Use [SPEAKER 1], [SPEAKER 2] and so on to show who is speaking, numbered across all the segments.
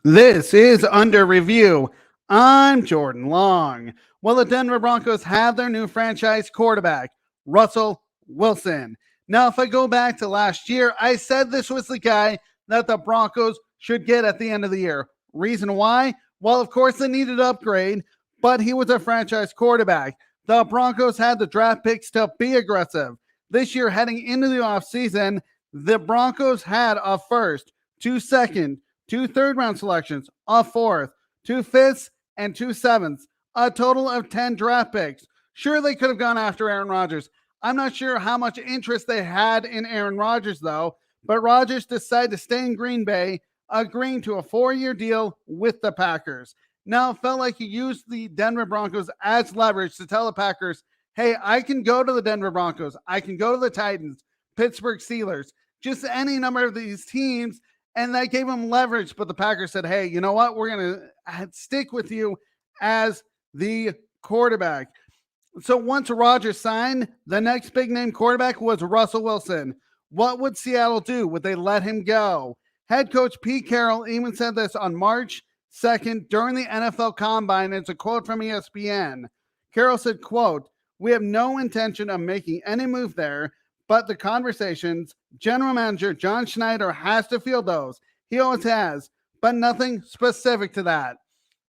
[SPEAKER 1] This is Under Review. I'm Jordan Long. Well, the Denver Broncos have their new franchise quarterback, Russell Wilson. Now, if I go back to last year, I said this was the guy that the Broncos should get at the end of the year. Reason why? Well, of course, they needed an upgrade, but he was a franchise quarterback. The Broncos had the draft picks to be aggressive. This year, heading into the offseason, the Broncos had a first, 2 second, 2 third-round selections, a fourth, 2 5ths, and 2 7ths, a total of 10 draft picks. Sure, they could have gone after Aaron Rodgers. I'm not sure how much interest they had in Aaron Rodgers, though, but Rodgers decided to stay in Green Bay, agreeing to a 4-year deal with the Packers. Now, it felt like he used the Denver Broncos as leverage to tell the Packers, hey, I can go to the Denver Broncos, I can go to the Titans, Pittsburgh Steelers, just any number of these teams, and that gave him leverage. But the Packers said, hey, you know what? We're going to stick with you as the quarterback. So once Rodgers signed, the next big name quarterback was Russell Wilson. What would Seattle do? Would they let him go? Head coach Pete Carroll even said this on March 2nd during the NFL Combine. It's a quote from ESPN. Carroll said, quote, "We have no intention of making any move there, but the conversations, general manager John Schneider has to field those. He always has, but nothing specific to that."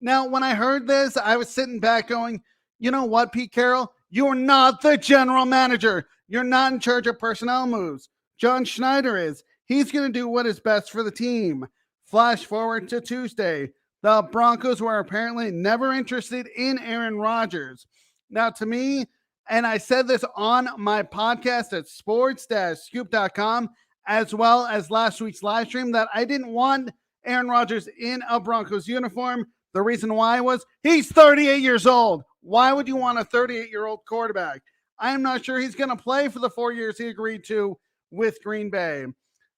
[SPEAKER 1] Now, when I heard this, I was sitting back going, you know what, Pete Carroll? You're not the general manager. You're not in charge of personnel moves. John Schneider is. He's going to do what is best for the team. Flash forward to Tuesday. The Broncos were apparently never interested in Aaron Rodgers. Now, to me, and I said this on my podcast at sports-scoop.com, as well as last week's live stream, that I didn't want Aaron Rodgers in a Broncos uniform. The reason why was he's 38 years old. Why would you want a 38-year-old quarterback? I'm not sure he's going to play for the 4 years he agreed to with Green Bay.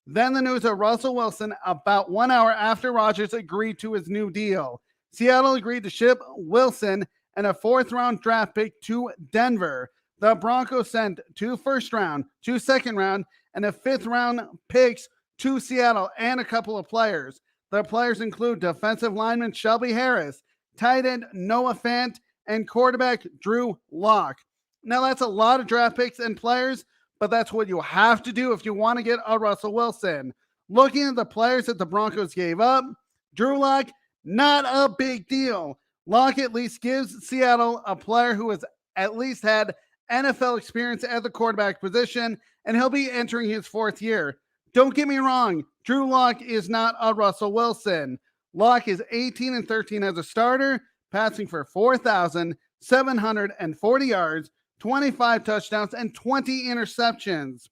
[SPEAKER 1] Then the news of Russell Wilson about 1 hour after Rodgers agreed to his new deal. Seattle agreed to ship Wilson and a 4th-round draft pick to Denver. The Broncos sent 2 first-round, 2 second-round, and a 5th-round picks to Seattle and a couple of players. The players include defensive lineman Shelby Harris, tight end Noah Fant, and quarterback Drew Lock. Now, that's a lot of draft picks and players, but that's what you have to do if you want to get a Russell Wilson. Looking at the players that the Broncos gave up, Drew Lock, not a big deal. Lock at least gives Seattle a player who has at least had NFL experience at the quarterback position, and he'll be entering his 4th year. Don't get me wrong, Drew Lock is not a Russell Wilson. Lock is 18-13 as a starter, passing for 4,740 yards, 25 touchdowns, and 20 interceptions.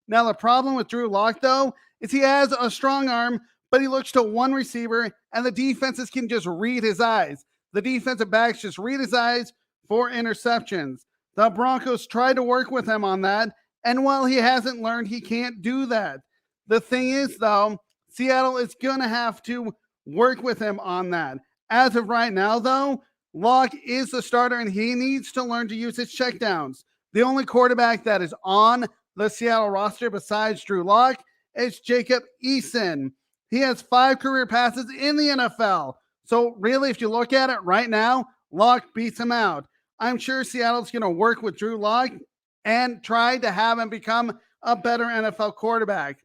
[SPEAKER 1] Now, the problem with Drew Lock, though, is he has a strong arm, but he looks to one receiver, and the defenses can just read his eyes. The defensive backs just read his eyes for interceptions. The Broncos tried to work with him on that, and while he hasn't learned, he can't do that. The thing is, though, Seattle is going to have to work with him on that. As of right now, though, Lock is the starter, and he needs to learn to use his checkdowns. The only quarterback that is on the Seattle roster besides Drew Lock is Jacob Eason. He has 5 career passes in the NFL. So really, if you look at it right now, Lock beats him out. I'm sure Seattle's going to work with Drew Lock and try to have him become a better NFL quarterback.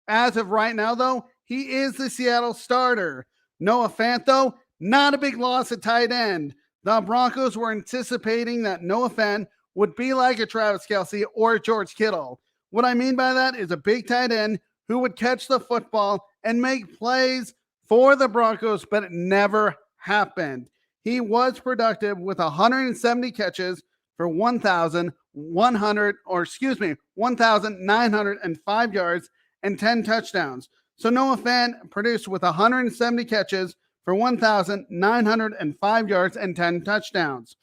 [SPEAKER 1] As of right now, though, he is the Seattle starter. Noah Fant, though, not a big loss at tight end. The Broncos were anticipating that Noah Fant would be like a Travis Kelce or George Kittle. What I mean by that is a big tight end who would catch the football and make plays for the Broncos, but it never happened. He was productive with 170 catches for 1,905 yards and 10 touchdowns. So Noah Fant produced with 170 catches for 1,905 yards and 10 touchdowns.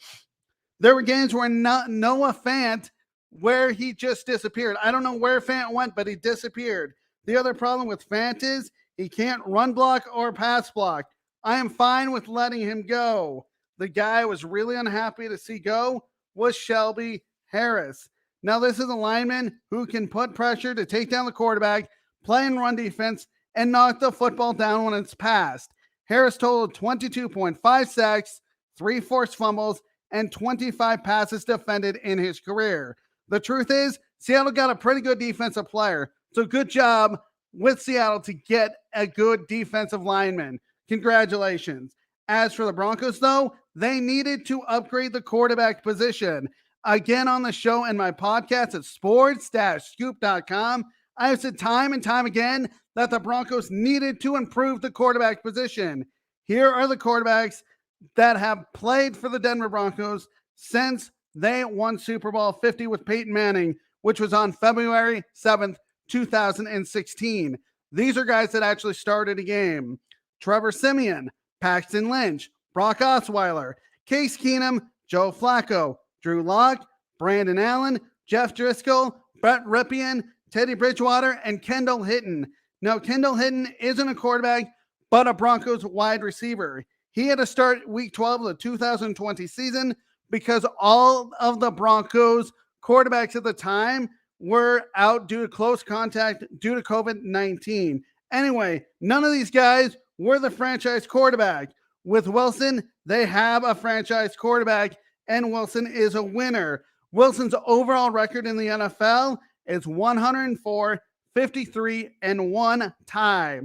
[SPEAKER 1] There were games where Noah Fant, where he just disappeared. I don't know where Fant went, but he disappeared. The other problem with Fant is he can't run block or pass block. I am fine with letting him go. The guy I was really unhappy to see go was Shelby Harris. Now, this is a lineman who can put pressure to take down the quarterback, play and run defense, and knock the football down when it's passed. Harris totaled 22.5 sacks, 3 forced fumbles, and 25 passes defended in his career. The truth is, Seattle got a pretty good defensive player. So good job with Seattle to get a good defensive lineman. Congratulations. As for the Broncos, though, they needed to upgrade the quarterback position. Again, on the show and my podcast at sports-scoop.com, I have said time and time again that the Broncos needed to improve the quarterback position. Here are the quarterbacks that have played for the Denver Broncos since they won Super Bowl 50 with Peyton Manning, which was on February 7th, 2016. These are guys that actually started a game. Trevor Siemian, Paxton Lynch, Brock Osweiler, Case Keenum, Joe Flacco, Drew Lock, Brandon Allen, Jeff Driscoll, Brett Ripien, Teddy Bridgewater, and Kendall Hinton. Now, Kendall Hinton isn't a quarterback, but a Broncos wide receiver. He had to start week 12 of the 2020 season because all of the Broncos quarterbacks at the time were out due to close contact due to COVID-19. Anyway, none of these guys were the franchise quarterback. With Wilson, they have a franchise quarterback, and Wilson is a winner. Wilson's overall record in the NFL is 104, 53, and 1 tie.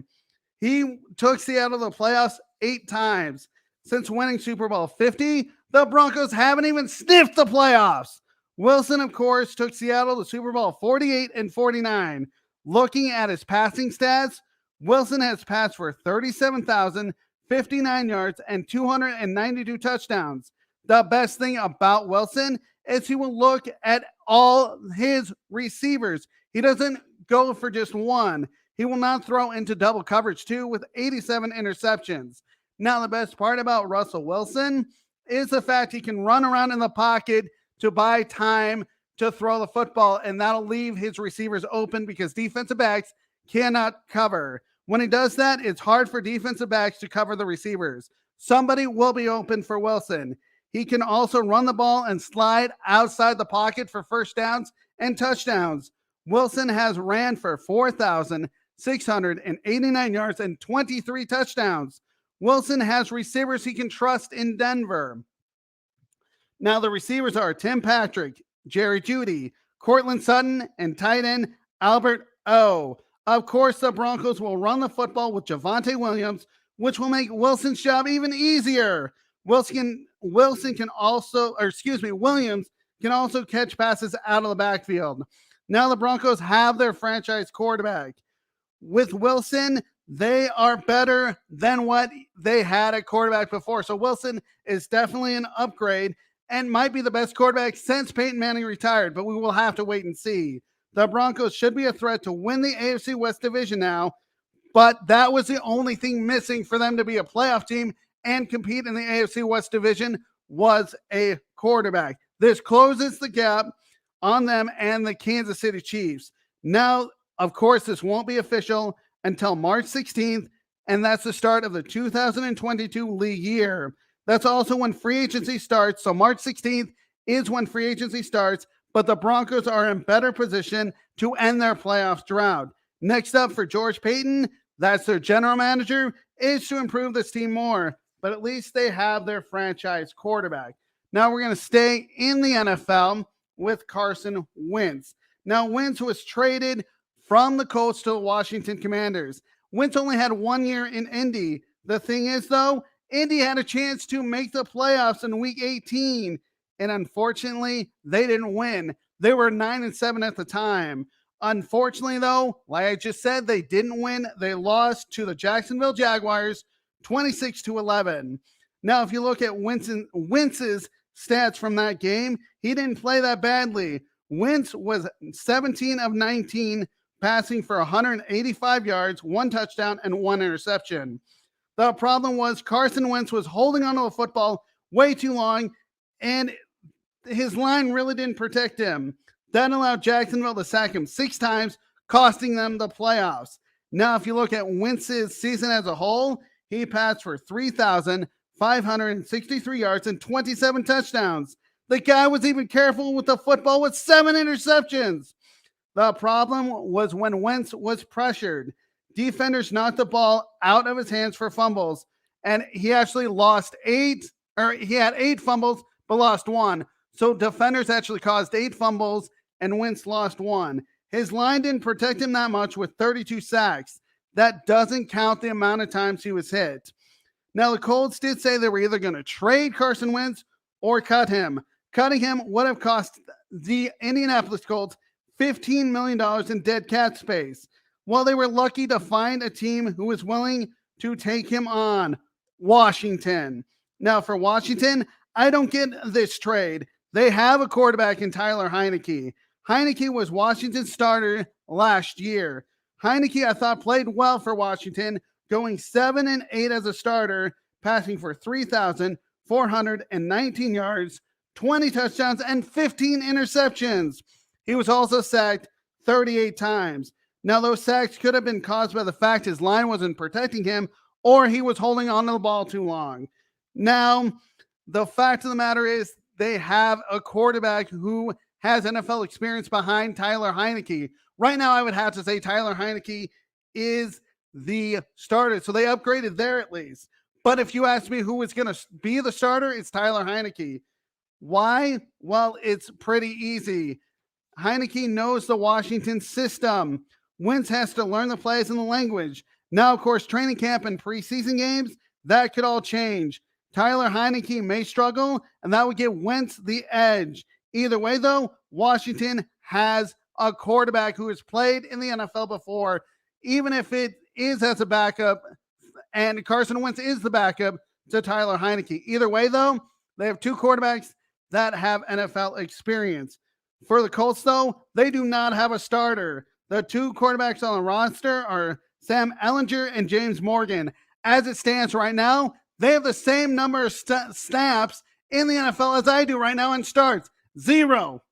[SPEAKER 1] He took Seattle to the playoffs 8 times. Since winning Super Bowl 50, the Broncos haven't even sniffed the playoffs. Wilson, of course, took Seattle to Super Bowl 48 and 49. Looking at his passing stats, Wilson has passed for 37,059 yards and 292 touchdowns. The best thing about Wilson is he will look at all his receivers. He doesn't go for just one. He will not throw into double coverage too, with 87 interceptions. Now, the best part about Russell Wilson is the fact he can run around in the pocket to buy time to throw the football, and that'll leave his receivers open because defensive backs cannot cover. When he does that, it's hard for defensive backs to cover the receivers. Somebody will be open for Wilson. He can also run the ball and slide outside the pocket for first downs and touchdowns. Wilson has ran for 4,689 yards and 23 touchdowns. Wilson has receivers he can trust in Denver. Now, the receivers are Tim Patrick, Jerry Jeudy, Cortland Sutton, and tight end Albert O. Of course, the Broncos will run the football with Javonte Williams, which will make Wilson's job even easier. Williams can also catch passes out of the backfield. Now the Broncos have their franchise quarterback. With Wilson, they are better than what they had at quarterback before. So Wilson is definitely an upgrade and might be the best quarterback since Peyton Manning retired, but we will have to wait and see. The Broncos should be a threat to win the AFC West division now, but that was the only thing missing for them to be a playoff team and compete in the AFC West division was a quarterback. This closes the gap on them and the Kansas City Chiefs. Now, of course, this won't be official until March 16th, and that's the start of the 2022 league year. That's also when free agency starts. So March 16th is when free agency starts, but the Broncos are in better position to end their playoff drought. Next up for George Paton, that's their general manager, is to improve this team more, but at least they have their franchise quarterback. Now we're going to stay in the NFL with Carson Wentz. Now, Wentz was traded from the Colts to the Washington Commanders. Wentz only had 1 year in Indy. The thing is, though, Indy had a chance to make the playoffs in week 18, and unfortunately, they didn't win. They were 9-7 at the time. Unfortunately, though, like I just said, they didn't win. They lost to the Jacksonville Jaguars 26-11. Now, if you look at Wentz's stats from that game, he didn't play that badly. Wentz was 17 of 19, passing for 185 yards, 1 touchdown, and 1 interception. The problem was Carson Wentz was holding onto the football way too long, and his line really didn't protect him. That allowed Jacksonville to sack him 6 times, costing them the playoffs. Now, if you look at Wentz's season as a whole, he passed for 3,563 yards and 27 touchdowns. The guy was even careful with the football with 7 interceptions. The problem was when Wentz was pressured. Defenders knocked the ball out of his hands for fumbles, and he actually lost he had 8 fumbles, but lost 1. So defenders actually caused 8 fumbles, and Wentz lost 1. His line didn't protect him that much with 32 sacks. That doesn't count the amount of times he was hit. Now, the Colts did say they were either going to trade Carson Wentz or cut him. Cutting him would have cost the Indianapolis Colts $15 million in dead cap space. Well, they were lucky to find a team who was willing to take him on, Washington. Now, for Washington, I don't get this trade. They have a quarterback in Tyler Heineke. Heineke was Washington's starter last year. Heineke, I thought, played well for Washington, going 7-8 as a starter, passing for 3,419 yards, 20 touchdowns, and 15 interceptions. He was also sacked 38 times. Now, those sacks could have been caused by the fact his line wasn't protecting him or he was holding on to the ball too long. Now, the fact of the matter is they have a quarterback who has NFL experience behind Tyler Heineke. Right now, I would have to say Tyler Heineke is the starter. So they upgraded there at least. But if you ask me who was going to be the starter, it's Tyler Heineke. Why? Well, it's pretty easy. Heineke knows the Washington system. Wentz has to learn the plays and the language. Now, of course, training camp and preseason games, that could all change. Tyler Heineke may struggle, and that would give Wentz the edge. Either way, though, Washington has a quarterback who has played in the NFL before, even if it is as a backup, and Carson Wentz is the backup to Tyler Heineke. Either way, though, they have 2 quarterbacks that have NFL experience. For the Colts, though, they do not have a starter. The 2 quarterbacks on the roster are Sam Ehlinger and James Morgan. As it stands right now, they have the same number of snaps in the NFL as I do right now in starts. 0.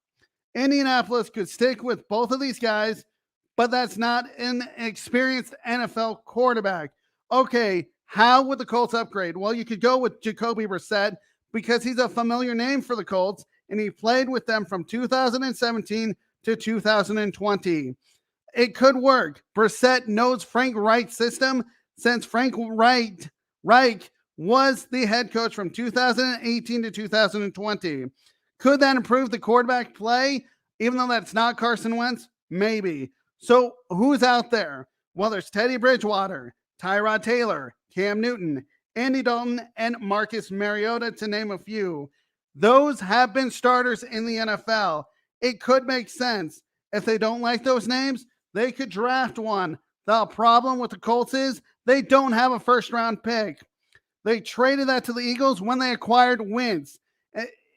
[SPEAKER 1] Indianapolis could stick with both of these guys, but that's not an experienced NFL quarterback. Okay, how would the Colts upgrade? Well, you could go with Jacoby Brissett because he's a familiar name for the Colts, and he played with them from 2017 to 2020. It could work. Brissett knows Frank Reich's system since Frank Reich was the head coach from 2018 to 2020. Could that improve the quarterback play, even though that's not Carson Wentz? Maybe. So who's out there? Well, there's Teddy Bridgewater, Tyrod Taylor, Cam Newton, Andy Dalton, and Marcus Mariota, to name a few. Those have been starters in the NFL. It could make sense. If they don't like those names, they could draft one. The problem with the Colts is they don't have a first-round pick. They traded that to the Eagles when they acquired Wentz.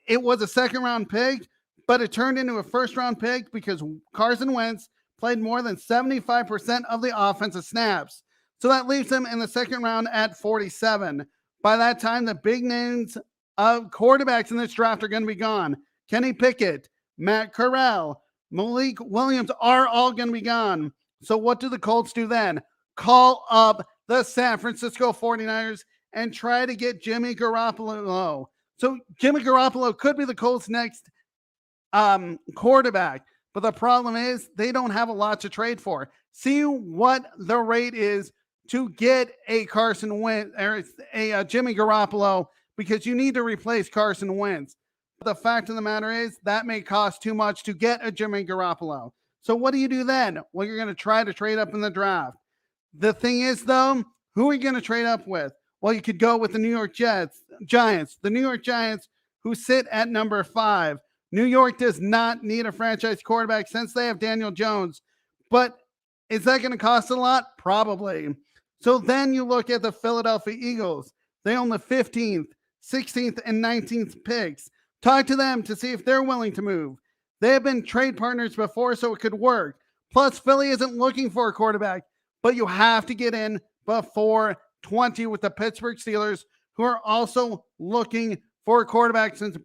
[SPEAKER 1] It was a second-round pick, but it turned into a first-round pick because Carson Wentz played more than 75% of the offensive snaps. So that leaves them in the second round at 47. By that time, the big names of quarterbacks in this draft are going to be gone. Kenny Pickett, Matt Corral, Malik Williams are all going to be gone. So what do the Colts do then? Call up the San Francisco 49ers and try to get Jimmy Garoppolo. So Jimmy Garoppolo could be the Colts' next quarterback. But the problem is they don't have a lot to trade for. See what the rate is to get a Carson Wentz or a Jimmy Garoppolo, because you need to replace Carson Wentz. But the fact of the matter is that may cost too much to get a Jimmy Garoppolo. So what do you do then? Well, you're going to try to trade up in the draft. The thing is, though, who are you going to trade up with? Well, you could go with the New York Giants. The New York Giants, who sit at number 5. New York does not need a franchise quarterback since they have Daniel Jones. But is that going to cost a lot? Probably. So then you look at the Philadelphia Eagles. They own the 15th, 16th, and 19th picks. Talk to them to see if they're willing to move. They have been trade partners before, so it could work. Plus, Philly isn't looking for a quarterback, but you have to get in before 20 with the Pittsburgh Steelers, who are also looking for a quarterback since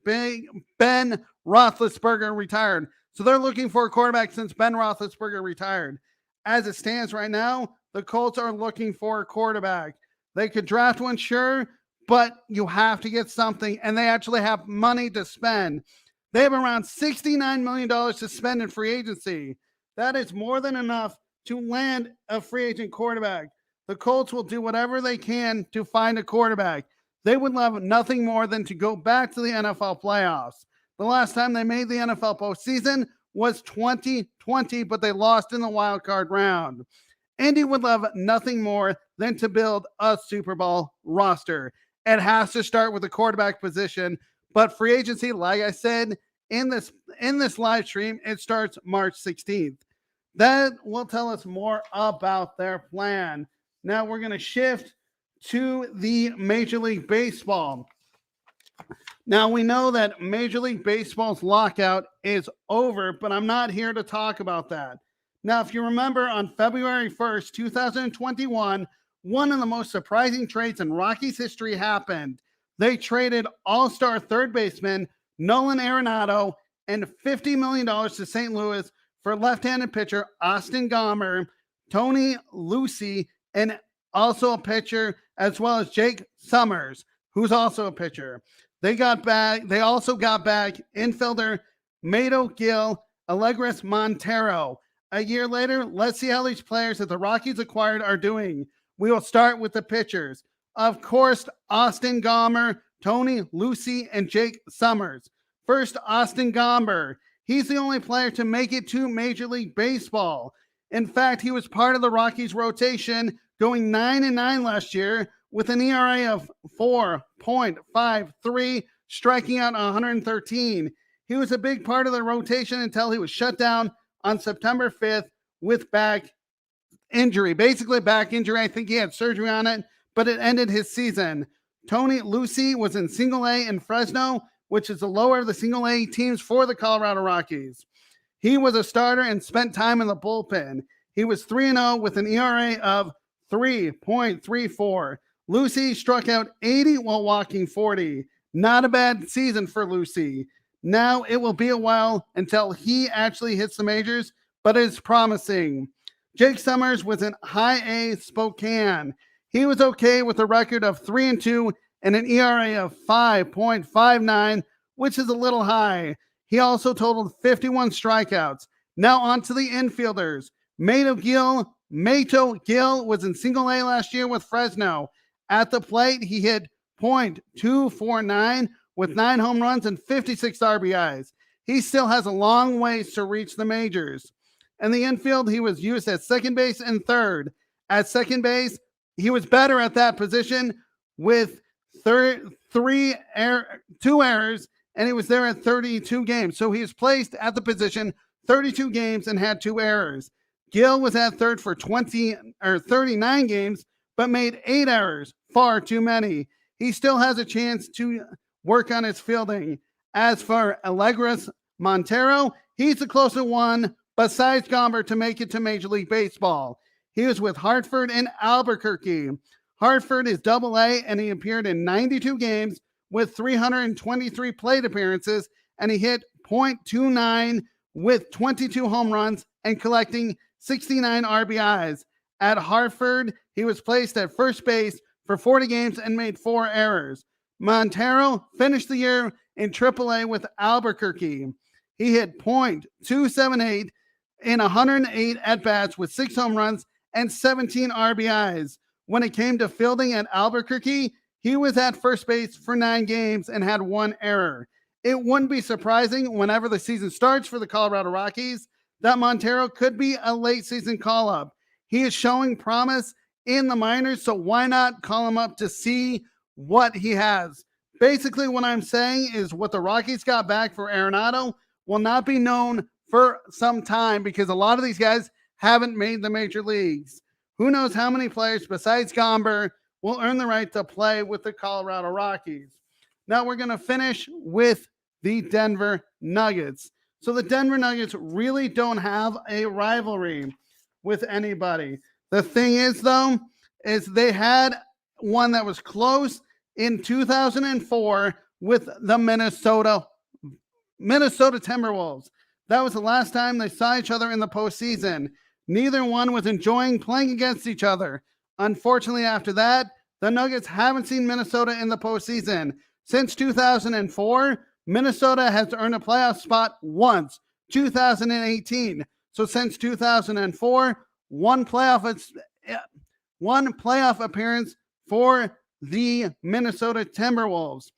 [SPEAKER 1] Ben Roethlisberger retired. So they're looking for a quarterback since Ben Roethlisberger retired. As it stands right now, the Colts are looking for a quarterback. They could draft one, sure, but you have to get something, and they actually have money to spend. They have around $69 million to spend in free agency. That is more than enough to land a free agent quarterback. the Colts will do whatever they can to find a quarterback. They would love nothing more than to go back to the NFL playoffs. The last time they made the NFL postseason was 2020, but they lost in the wild card round. Indy would love nothing more than to build a Super Bowl roster. It has to start with the quarterback position, but free agency, like I said in this live stream, it starts March 16th. That will tell us more about their plan. Now we're going to shift to the Major League Baseball. Now we know that Major League Baseball's lockout is over, but I'm not here to talk about that. Now, if you remember, on February 1st, 2021, one of the most surprising trades in Rockies history happened. They traded all-star third baseman Nolan Arenado and $50 million to St. Louis for left-handed pitcher Austin Gomber, Tony Lucy, and also a pitcher, as well as Jake Summers, who's also a pitcher. They also got back infielder Mato Gil, Alegres Montero. A year later, let's see how these players that the Rockies acquired are doing. We will start with the pitchers. Of course, Austin Gomber, Tony Lucy, and Jake Summers. First, Austin Gomber. He's the only player to make it to Major League Baseball. In fact, he was part of the Rockies rotation, going 9-9 last year with an ERA of 4.53, striking out 113. He was a big part of the rotation until he was shut down on September 5th with back injury. Basically, back injury. I think he had surgery on it, but it ended his season. Tony Lucy was in Single A in Fresno, which is the lower of the Single A teams for the Colorado Rockies. He was a starter and spent time in the bullpen. He was 3-0 with an ERA of 3.34. Lucy struck out 80 while walking 40. Not a bad season for Lucy. Now it will be a while until he actually hits the majors, but it's promising. Jake Summers was in High A Spokane. He was okay with a record of 3-2 and an ERA of 5.59, which is a little high. He also totaled 51 strikeouts. Now on to the infielders. Mato Gil was in Single A last year with Fresno. At the plate, he hit .249 with 9 home runs and 56 RBIs. He still has a long ways to reach the majors. In the infield, he was used at second base and third. At second base, he was better at that position with 2 errors, and he was there at 32 games. So he was placed at the position 32 games and had 2 errors. Gil was at third for 39 games, but made 8 errors, far too many. He still has a chance to work on his fielding. As for Alegres Montero, he's the closest one besides Gomber to make it to Major League Baseball. He was with Hartford and Albuquerque. Hartford is Double-A, and he appeared in 92 games with 323 plate appearances, and he hit .29 with 22 home runs and collecting 69 RBIs. At Hartford, he was placed at first base for 40 games and made 4 errors. Montero finished the year in Triple-A with Albuquerque. He hit .278 in 108 at-bats with 6 home runs and 17 RBIs. When it came to fielding at Albuquerque, he was at first base for 9 games and had 1 error. It wouldn't be surprising whenever the season starts for the Colorado Rockies that Montero could be a late season call-up. He is showing promise in the minors, so why not call him up to see what he has? Basically, what I'm saying is what the Rockies got back for Arenado will not be known for some time because a lot of these guys haven't made the major leagues. Who knows how many players besides Gomber will earn the right to play with the Colorado Rockies. Now we're going to finish with the Denver Nuggets. So the Denver Nuggets really don't have a rivalry with anybody. The thing is, though, is they had one that was close in 2004 with the Minnesota Timberwolves. That was the last time they saw each other in the postseason. Neither one was enjoying playing against each other. Unfortunately, after that, the Nuggets haven't seen Minnesota in the postseason. Since 2004, Minnesota has earned a playoff spot once, 2018. So since 2004, one playoff one playoff appearance for the Minnesota Timberwolves.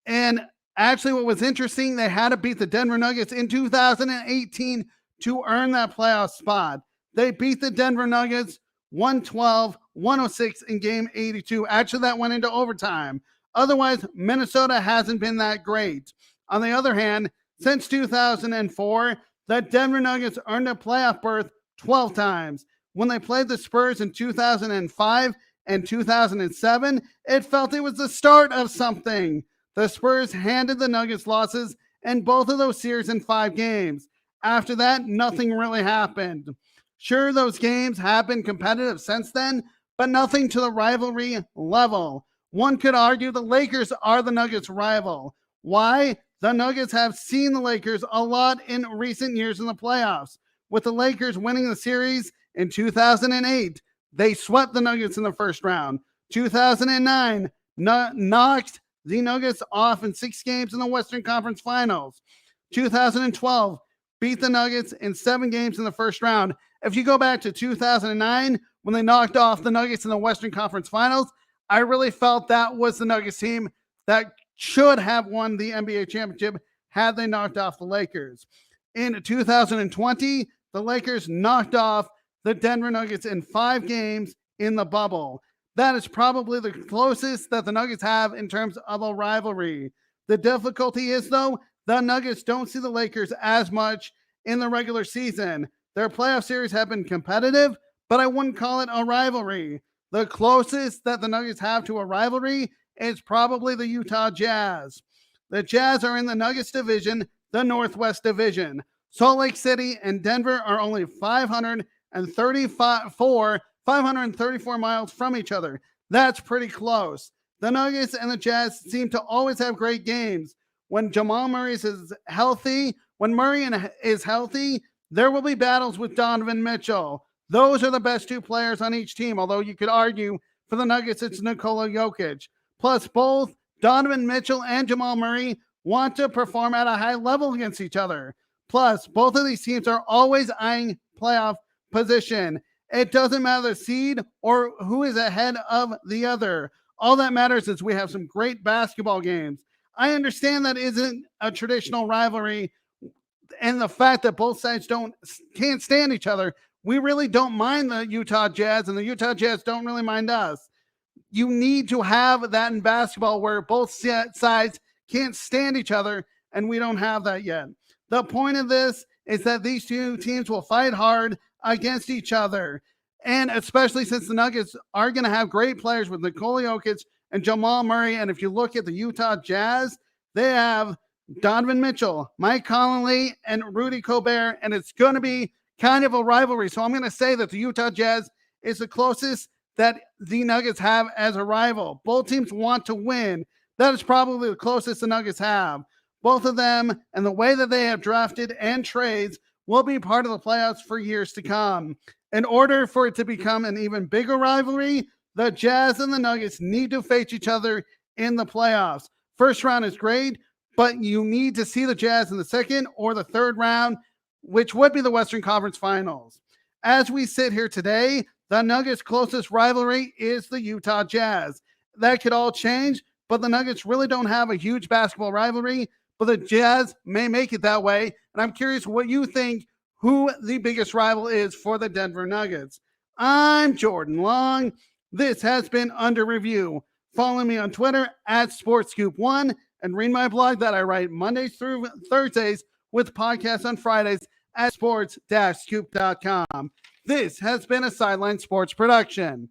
[SPEAKER 1] And actually, what was interesting, they had to beat the Denver Nuggets in 2018 to earn that playoff spot. They beat the Denver Nuggets 112-106 in game 82. Actually, that went into overtime. Otherwise, Minnesota hasn't been that great. On the other hand, since 2004, the Denver Nuggets earned a playoff berth 12 times. When they played the Spurs in 2005 and 2007, it felt it was the start of something. The Spurs handed the Nuggets losses in both of those series in 5 games. After that, nothing really happened. Sure, those games have been competitive since then, but nothing to the rivalry level. One could argue the Lakers are the Nuggets' rival. Why? The Nuggets have seen the Lakers a lot in recent years in the playoffs. With the Lakers winning the series in 2008, they swept the Nuggets in the first round. 2009, knocked the Nuggets off in 6 games in the Western Conference Finals. 2012, beat the Nuggets in 7 games in the first round. If you go back to 2009, when they knocked off the Nuggets in the Western Conference Finals, I really felt that was the Nuggets team that should have won the NBA championship had they knocked off the Lakers. In 2020, the Lakers knocked off the Denver Nuggets in 5 games in the bubble. That is probably the closest that the Nuggets have in terms of a rivalry. The difficulty is, though, the Nuggets don't see the Lakers as much in the regular season. Their playoff series have been competitive, but I wouldn't call it a rivalry. The closest that the Nuggets have to a rivalry is probably the Utah Jazz. The Jazz are in the Nuggets division, the Northwest Division. Salt Lake City and Denver are only 534 miles from each other. That's pretty close. The Nuggets and the Jazz seem to always have great games. When Jamal Murray is healthy, there will be battles with Donovan Mitchell. Those are the best 2 players on each team, although you could argue for the Nuggets it's Nikola Jokic. Plus, both Donovan Mitchell and Jamal Murray want to perform at a high level against each other. Plus, both of these teams are always eyeing playoff position. It doesn't matter the seed or who is ahead of the other. All that matters is we have some great basketball games. I understand that isn't a traditional rivalry, and the fact that both sides can't stand each other. We really don't mind the Utah Jazz, and the Utah Jazz don't really mind us. You need to have that in basketball where both sides can't stand each other, and we don't have that yet. The point of this is that these 2 teams will fight hard against each other, and especially since the Nuggets are going to have great players with Nikola Jokic and Jamal Murray, and if you look at the Utah Jazz, they have Donovan Mitchell, Mike Conley, and Rudy Gobert, and it's going to be kind of a rivalry. So I'm going to say that the Utah Jazz is the closest that the Nuggets have as a rival. Both teams want to win. That is probably the closest the Nuggets have. Both of them and the way that they have drafted and trades will be part of the playoffs for years to come. In order for it to become an even bigger rivalry, the Jazz and the Nuggets need to face each other in the playoffs. First round is great, but you need to see the Jazz in the second or the third round, which would be the Western Conference Finals. As we sit here today, the Nuggets' closest rivalry is the Utah Jazz. That could all change, but the Nuggets really don't have a huge basketball rivalry, but the Jazz may make it that way. And I'm curious what you think, who the biggest rival is for the Denver Nuggets. I'm Jordan Long. This has been Under Review. Follow me on Twitter at SportsScoop1 and read my blog that I write Mondays through Thursdays with podcasts on Fridays at sports-scoop.com. This has been a Sideline Sports production.